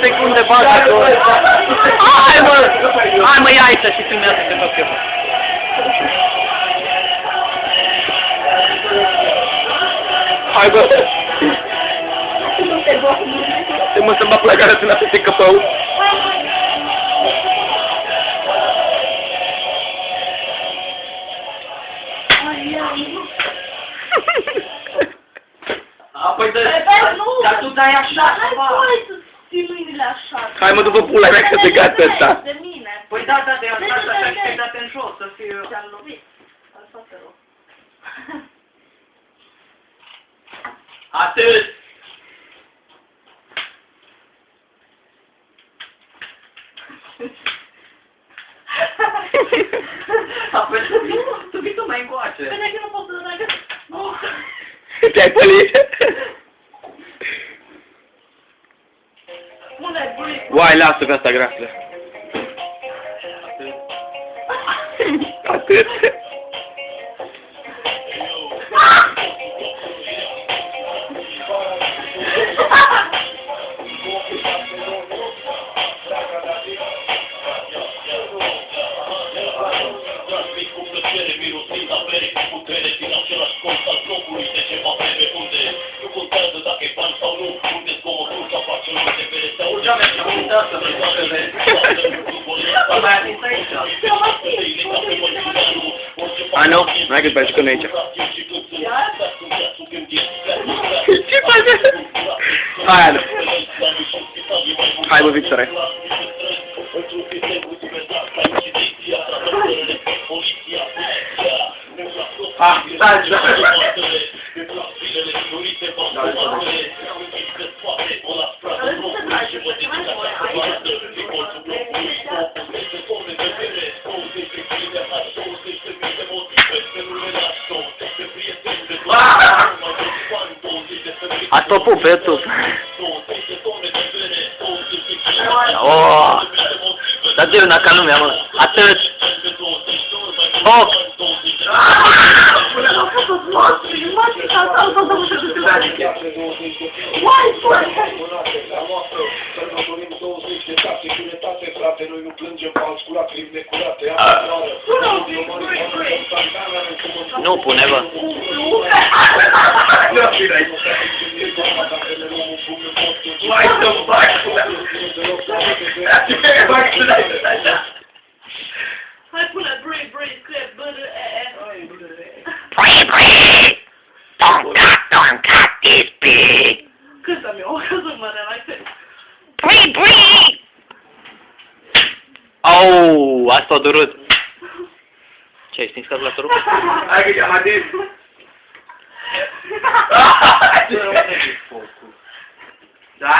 secunde bagă acolo. Hai mă, ia aici și filmează ce fac eu. Hai bă! Te mă să-mi bag la gara să n-a să căpău. Apoi dar tu dai așa ceva. Ții mâinile așa. Hai mă, după pula mea că de gata ăsta. De mine. Păi da, de asta și dat în jos, să fiu... Te-am lovit. Al foarte rău. Atât! Apoi tu vii tu mai încoace. Păi dacă nu pot să trag. Nu. Te-ai pălit? Pune brick. Uai, lasă pe asta graslă. Atât. A, nu? N-ai cât pentru că nu e aici. Ce faci? Hai, Anu. Hai, bă, Victor. Ah, stai, Ați popul pe YouTube. Oh! Dar de una ca lumea, mă. Atât. Oh! Nu pune, bă. Mai să-mi fac! Hai pune break, scrie B-R-E-E. Don't cut this pig. Cântă-mi eu, ca să mă relaxez. Au, asta a durut. Ce, ai stins calculatorul? Hai că i-am adis! Da.